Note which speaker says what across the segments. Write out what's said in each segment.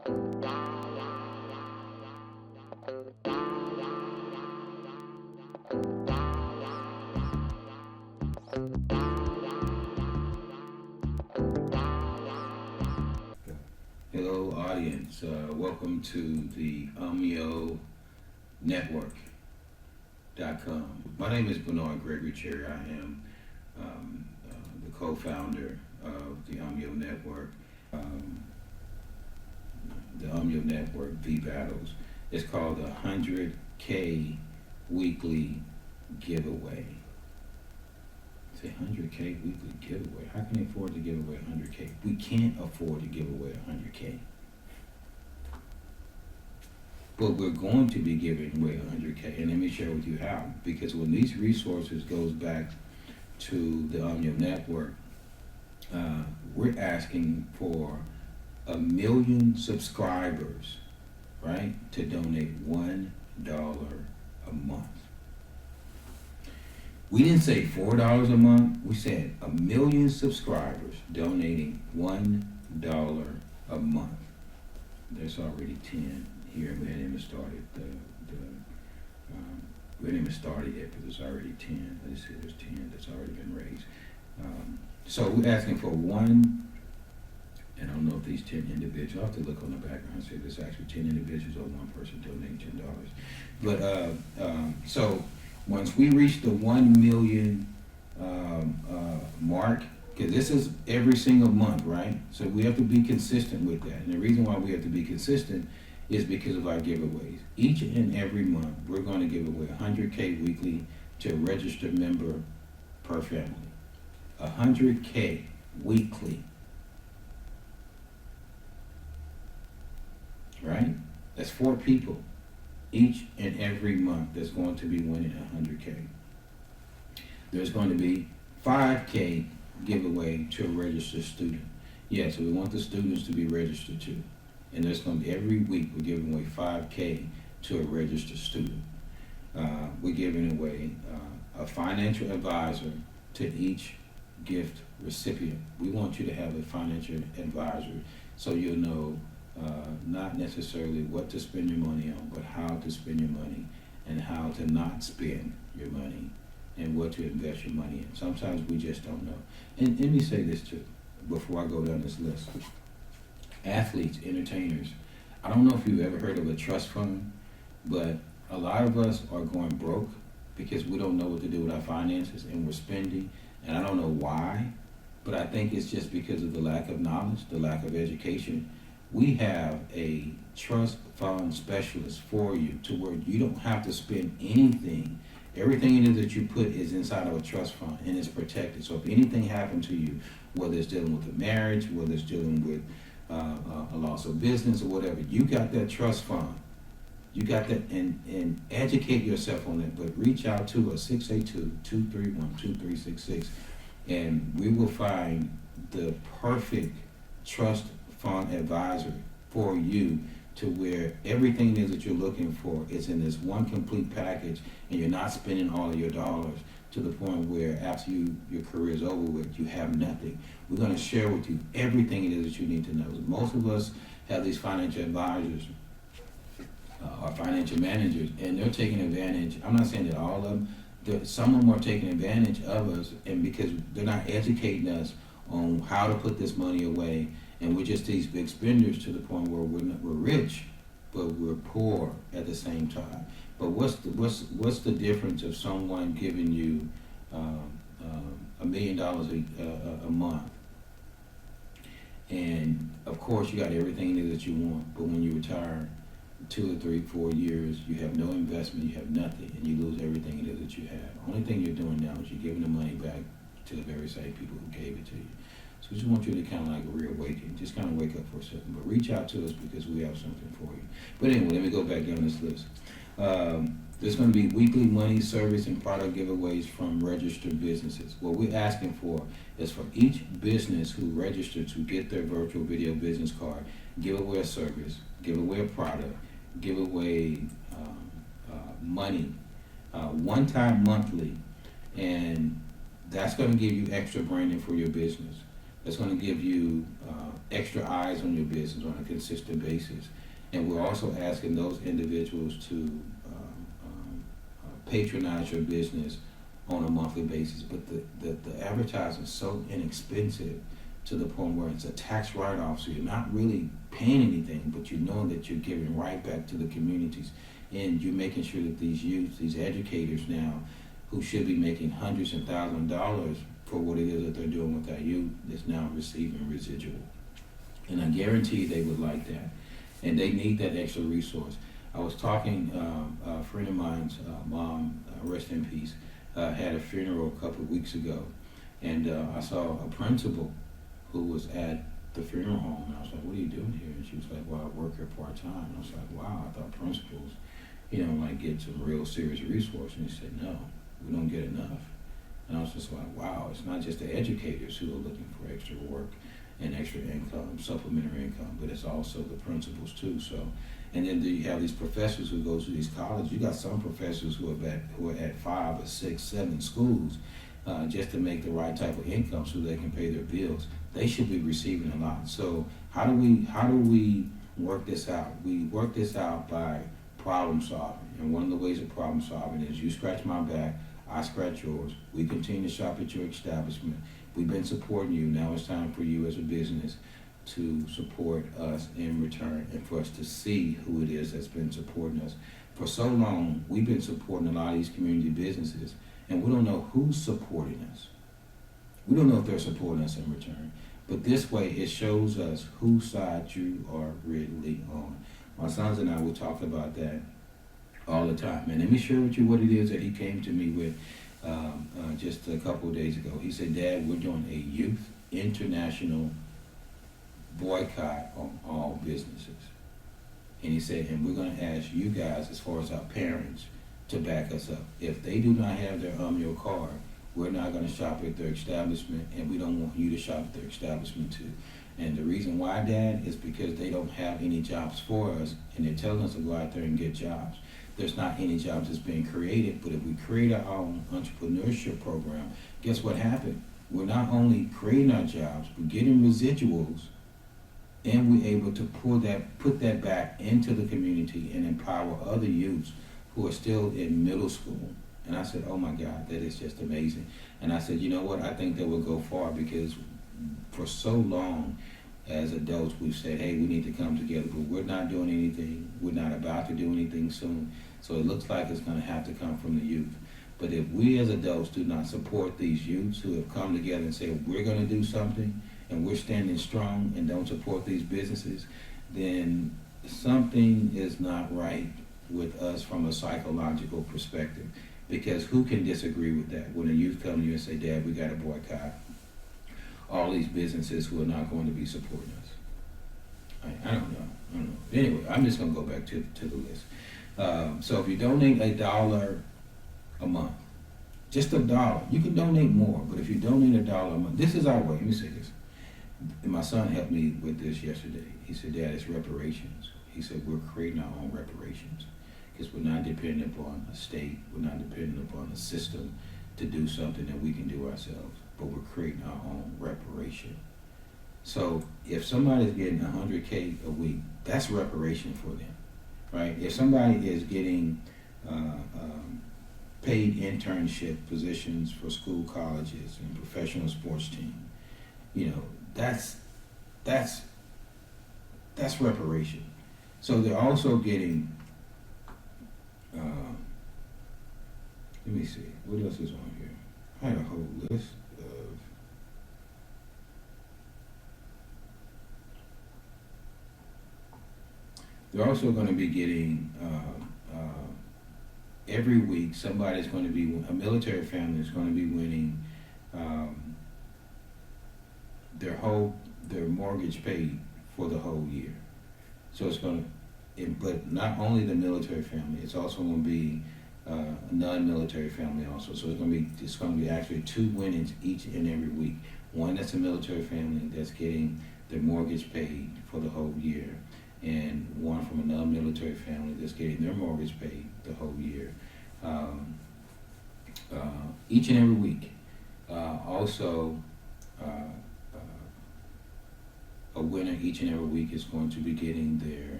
Speaker 1: Hello, audience. Welcome to the AmioNetwork.com. My name is Bernard Gregory Cherry. I am the co-founder of the Amio Network. Um, the Amio Network V Battles. It's called the 100K Weekly Giveaway. Say 100K weekly giveaway. How can they afford to give away 100K? We can't afford to give away 100K. But we're going to be giving away 100K, and let me share with you how. Because when these resources goes back to the Omnium Network, we're asking for 1 million subscribers, right, to donate $1 a month. We didn't say $4 a month. We said 1 million subscribers donating $1 a month. There's already 10 here. We haven't even started we haven't even started yet, but there's already 10. Let's see, there's 10 that's already been raised. So we're asking for one, and I don't know if these 10 individuals, I'll have to look on the background and see if there's actually 10 individuals or one person donating $10. But so once we reach the 1 million mark, because this is every single month, right? So we have to be consistent with that. And the reason why we have to be consistent is because of our giveaways. Each and every month, we're going to give away 100K weekly to a registered member per family. 100K weekly. Right? That's 4 people each and every month that's going to be winning 100K. There's going to be 5K giveaway to a registered student. Yeah, so we want the students to be registered too. And there's going to be every week we're giving away 5K to a registered student. We're giving away a financial advisor to each gift recipient. We want you to have a financial advisor so you'll know not necessarily what to spend your money on, but how to spend your money and how to not spend your money and what to invest your money in. Sometimes we just don't know. And let me say this too, before I go down this list. Athletes, entertainers, I don't know if you've ever heard of a trust fund, but a lot of us are going broke because we don't know what to do with our finances and we're spending, and I don't know why, but I think it's just because of the lack of knowledge, the lack of education. We have a trust fund specialist for you to where you don't have to spend anything. Everything in it that you put is inside of a trust fund and it's protected. So if anything happened to you, whether it's dealing with a marriage, whether it's dealing with a loss of business or whatever, you got that trust fund. You got that, and educate yourself on it, but reach out to us, 682-231-2366, and we will find the perfect trust fund advisor for you to where everything it is that you're looking for is in this one complete package, and you're not spending all of your dollars to the point where after your career is over with, you have nothing. We're going to share with you everything it is that you need to know. Most of us have these financial advisors or financial managers, and they're taking advantage. I'm not saying that all of them. Some of them are taking advantage of us, and because they're not educating us on how to put this money away, and we're just these big spenders to the point where we're rich, but we're poor at the same time. But what's the difference of someone giving you $1 million a month, and of course you got everything that you want, but when you retire 2 or 3, 4 years, you have no investment, you have nothing, and you lose everything it is that you have. Only thing you're doing now is you're giving the money back to the very same people who gave it to you. So we just want you to kind of like reawaken, just kind of wake up for a second, but reach out to us because we have something for you. But anyway, let me go back down this list. There's going to be weekly money, service, and product giveaways from registered businesses. What we're asking for is for each business who registered to get their virtual video business card, give away a service, give away a product, give away money, one time monthly, and that's going to give you extra branding for your business. It's going to give you extra eyes on your business on a consistent basis. And we're also asking those individuals to patronize your business on a monthly basis. But the advertising is so inexpensive to the point where it's a tax write-off, so you're not really paying anything, but you know that you're giving right back to the communities. And you're making sure that these youth, these educators now, who should be making hundreds and thousands of dollars for what it is that they're doing with our youth, is now receiving residual. And I guarantee they would like that. And they need that extra resource. I was talking, a friend of mine's mom, rest in peace, had a funeral a couple of weeks ago. And I saw a principal who was at the funeral home. And I was like, what are you doing here? And she was like, well, I work here part-time. And I was like, wow, I thought principals, like get some real serious resources. And he said, no, we don't get enough. And I was just like, wow, it's not just the educators who are looking for extra work and extra income, supplementary income, but it's also the principals too. So, and then you have these professors who go to these colleges. You got some professors who are at 5 or 6, 7 schools just to make the right type of income so they can pay their bills. They should be receiving a lot. So how do we work this out? We work this out by problem solving. And one of the ways of problem solving is you scratch my back, I scratch yours. We continue to shop at your establishment. We've been supporting you. Now it's time for you as a business to support us in return and for us to see who it is that's been supporting us. For so long, we've been supporting a lot of these community businesses, and we don't know who's supporting us. We don't know if they're supporting us in return. But this way, it shows us whose side you are really on. My sons and I will talk about that all the time. And let me share with you what it is that he came to me with just a couple of days ago. He said, Dad, we're doing a youth international boycott on all businesses. And he said, and we're going to ask you guys, as far as our parents, to back us up. If they do not have their your card, we're not going to shop at their establishment, and we don't want you to shop at their establishment too. And the reason why, Dad, is because they don't have any jobs for us, and they're telling us to go out there and get jobs. There's not any jobs that's being created, but if we create our own entrepreneurship program, guess what happened? We're not only creating our jobs, we're getting residuals, and we're able to put that back into the community and empower other youths who are still in middle school. And I said, oh my God, that is just amazing. And I said, you know what, I think that will go far, because for so long as adults we've said, hey, we need to come together, but we're not doing anything. We're not about to do anything soon. So it looks like it's going to have to come from the youth. But if we as adults do not support these youths who have come together and say, we're going to do something, and we're standing strong, and don't support these businesses, then something is not right with us from a psychological perspective. Because who can disagree with that? When a youth come to you and say, Dad, we got to boycott all these businesses who are not going to be supporting us. I don't know. Anyway, I'm just going to go back to the list. So if you donate $1 a month, just $1, you can donate more, but if you donate $1 a month, this is our way. Let me say this. And my son helped me with this yesterday. He said, Dad, it's reparations. He said, we're creating our own reparations, because we're not dependent upon a state, we're not dependent upon a system to do something that we can do ourselves, but we're creating our own reparation. So if somebody's getting $100K a week, that's reparation for them, right? If somebody is getting paid internship positions for school colleges and professional sports team, that's reparation. So they're also getting, let me see, what else is on here? I had a whole list of, they're also going to be getting, every week somebody's going to be, a military family is going to be winning their mortgage paid for the whole year. So it's going to, but not only the military family, it's also going to be a non-military family also. So it's going to be actually 2 winnings each and every week. One that's a military family that's getting their mortgage paid for the whole year, and one from a non-military family that's getting their mortgage paid the whole year. Each and every week. Also, a winner each and every week is going to be getting their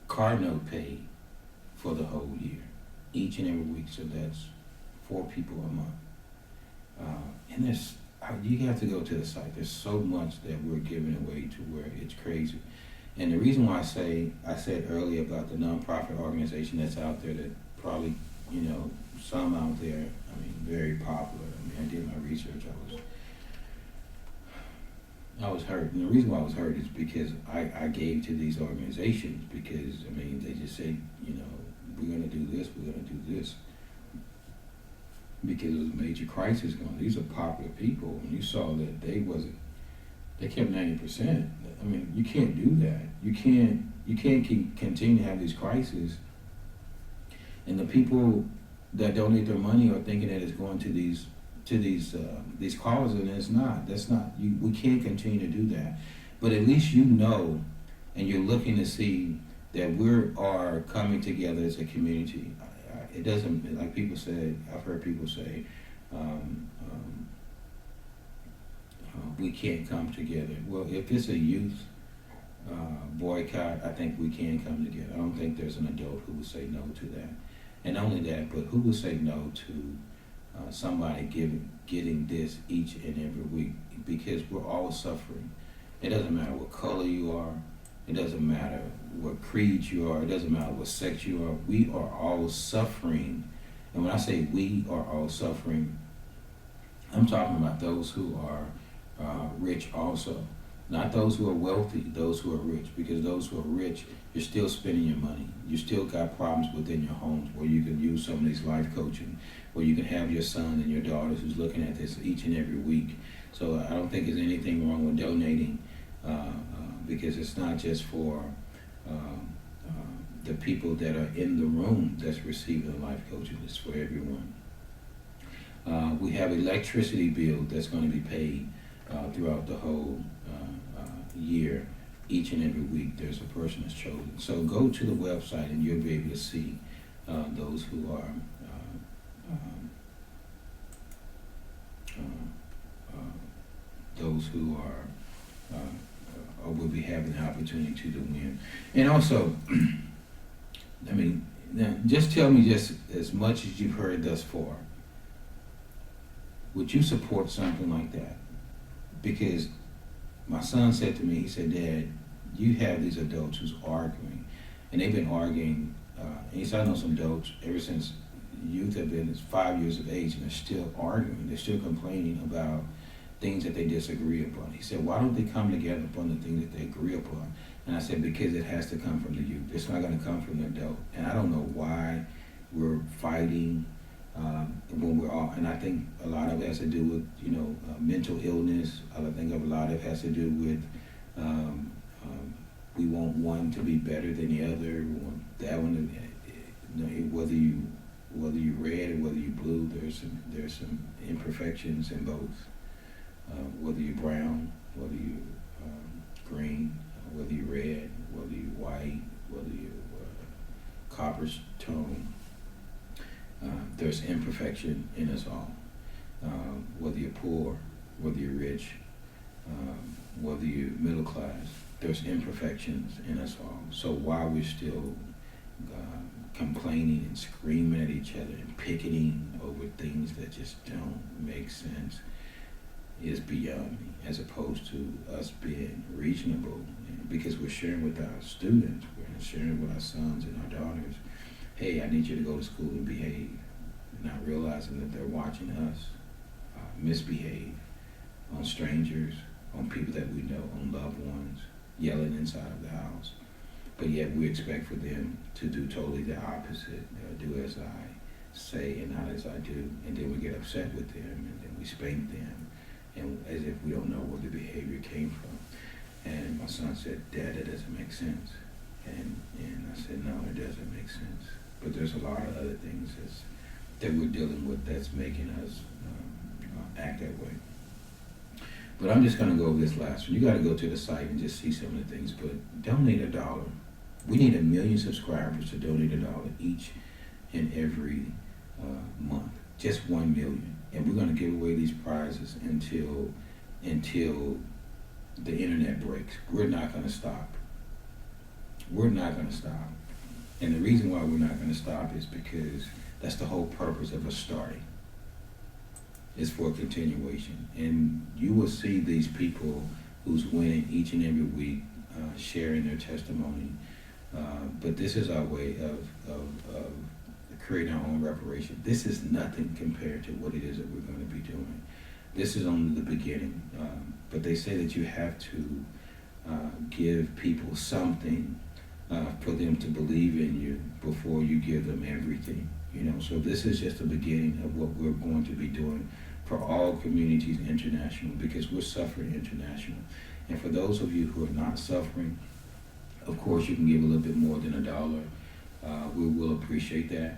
Speaker 1: car note paid for the whole year, each and every week. So that's 4 people a month. And you have to go to the site. There's so much that we're giving away to where it's crazy. And the reason why I said earlier about the nonprofit organization that's out there that probably, some out there, very popular. I did my research. I was hurt. And the reason why I was hurt is because I gave to these organizations because, they just say, we're going to do this, we're going to do this. Because there was a major crisis going on. These are popular people. And you saw that they kept 90%. You can't do that. You can't continue to have these crises. And the people that donate their money are thinking that it's going to these causes, and it's not. That's not. We can't continue to do that. But at least and you're looking to see that we are coming together as a community. It doesn't, like people say, I've heard people say, we can't come together. Well, if it's a youth boycott, I think we can come together. I don't think there's an adult who would say no to that. And not only that, but who would say no to somebody getting this each and every week? Because we're all suffering. It doesn't matter what color you are. It doesn't matter what creed you are. It doesn't matter what sex you are. We are all suffering. And when I say we are all suffering, I'm talking about those who are rich also. Not those who are wealthy, those who are rich. Because those who are rich, you're still spending your money. You still got problems within your homes where you can use some of these life coaching, where you can have your son and your daughters who's looking at this each and every week. So I don't think there's anything wrong with donating because it's not just for the people that are in the room that's receiving the life coaching. It's for everyone. We have electricity bill that's going to be paid throughout the whole year. Each and every week there's a person that's chosen. So go to the website and you'll be able to see those who are or will be having the opportunity to win. And also, now just tell me just as much as you've heard thus far. Would you support something like that? Because my son said to me, he said, Dad, you have these adults who's arguing, and they've been arguing, and he said, I know some adults ever since youth have been 5 years of age, and they're still arguing, they're still complaining about things that they disagree upon. He said, why don't they come together upon the things that they agree upon? And I said, because it has to come from the youth. It's not going to come from the adult. And I don't know why we're fighting when we're all, and I think a lot of it has to do with, mental illness. I think a lot of it has to do with we want one to be better than the other. We want that one to, whether you red or whether you blue, there's some imperfections in both. Whether you're brown, whether you green, whether you're red, whether you're white, whether you're copper tone, there's imperfection in us all. Whether you're poor, whether you're rich, whether you're middle class, there's imperfections in us all. So why we're still complaining and screaming at each other and picketing over things that just don't make sense is beyond me, as opposed to us being reasonable, because we're sharing with our students, we're sharing with our sons and our daughters, hey, I need you to go to school and behave, not realizing that they're watching us misbehave on strangers, on people that we know, on loved ones, yelling inside of the house. But yet we expect for them to do totally the opposite, do as I say and not as I do, and then we get upset with them, and then we spank them, and as if we don't know where the behavior came from. And my son said, Dad, that doesn't make sense. And I said, no, it doesn't make sense. But there's a lot of other things that we're dealing with that's making us act that way. But I'm just going to go over this last one. You got to go to the site and just see some of the things, but donate $1. We need 1 million subscribers to donate $1 each and every month. Just 1 million. And we're going to give away these prizes until the internet breaks. We're not going to stop. We're not going to stop. And the reason why we're not going to stop is because that's the whole purpose of us starting. It's for continuation. And you will see these people who's winning each and every week, sharing their testimony. But this is our way of creating our own reparation. This is nothing compared to what it is that we're going to be doing. This is only the beginning. But they say that you have to give people something for them to believe in you before you give them everything. So this is just the beginning of what we're going to be doing for all communities international, because we're suffering international. And for those of you who are not suffering, of course you can give a little bit more than $1. We will appreciate that.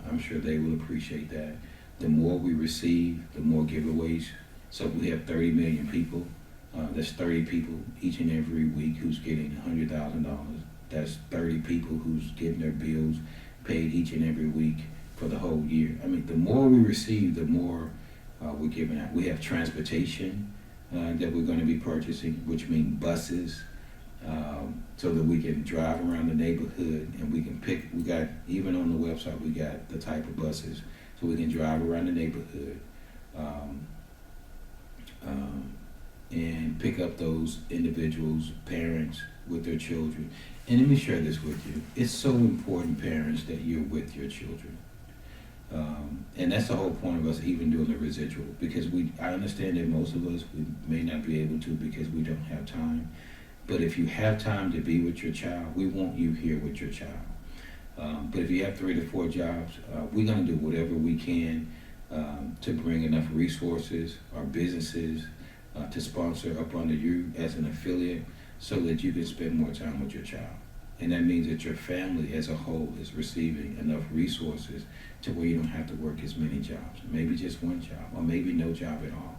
Speaker 1: I'm sure they will appreciate that. The more we receive, the more giveaways. So we have 30 million people. That's 30 people each and every week who's getting $100,000. That's 30 people who's getting their bills paid each and every week for the whole year. I mean, the more we receive, the more we're giving out. We have transportation that we're going to be purchasing, which means buses, so that we can drive around the neighborhood and we can pick. We got, even on the website, we got the type of buses, so we can drive around the neighborhood and pick up those individuals, parents with their children. And let me share this with you. It's so important, parents, that you're with your children. And that's the whole point of us even doing the residual, because I understand that most of us, we may not be able to because we don't have time. But if you have time to be with your child, we want you here with your child. But if you have 3 to 4 jobs, we're going to do whatever we can to bring enough resources or businesses to sponsor up under you as an affiliate so that you can spend more time with your child. And that means that your family as a whole is receiving enough resources to where you don't have to work as many jobs. Maybe just one job, or maybe no job at all.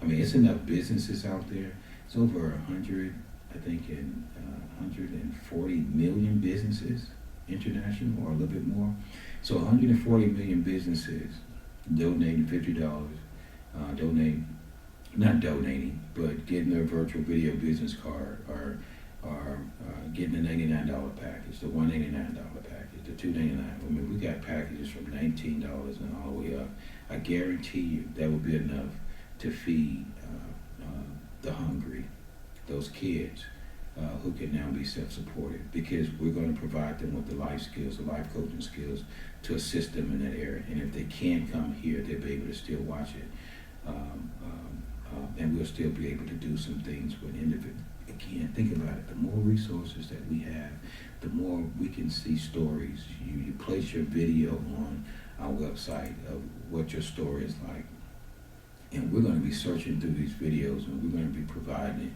Speaker 1: I mean, it's enough businesses out there. It's over 100, I think, in 140 million businesses, international, or a little bit more. So 140 million businesses donating $50, not donating, but getting their virtual video business card, or getting the $99 package, the $189 package, the $299. I mean, we got packages from $19 and all the way up. I guarantee you that will be enough to feed the hungry, those kids who can now be self-supported, because we're going to provide them with the life skills, the life coaching skills to assist them in that area. And if they can't come here, they'll be able to still watch it. And we'll still be able to do some things with individuals. Again, think about it. The more resources that we have, the more we can see stories. You place your video on our website of what your story is like. And we're going to be searching through these videos, and we're going to be providing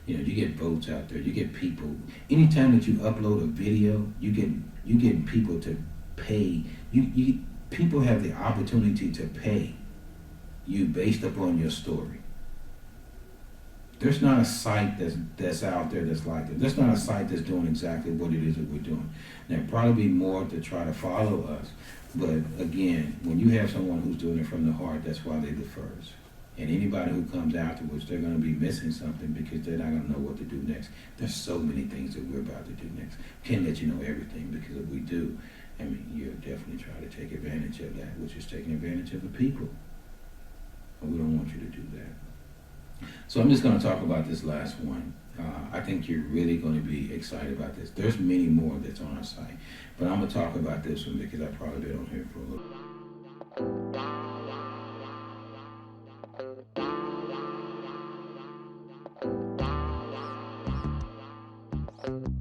Speaker 1: it. You get votes out there. You get people. Anytime that you upload a video, you get people to pay. People have the opportunity to pay you based upon your story. There's not a site that's out there that's like it. There's not a site that's doing exactly what it is that we're doing. There'll probably be more to try to follow us. But again, when you have someone who's doing it from the heart, that's why they're the first. And anybody who comes afterwards, they're going to be missing something because they're not going to know what to do next. There's so many things that we're about to do next. Can't let you know everything, because if we do, I mean, you'll definitely try to take advantage of that, which is taking advantage of the people. And we don't want you to do that. So I'm just going to talk about this last one. I think you're really going to be excited about this. There's many more that's on our site, but I'm going to talk about this one because I've probably been on here for a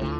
Speaker 1: little.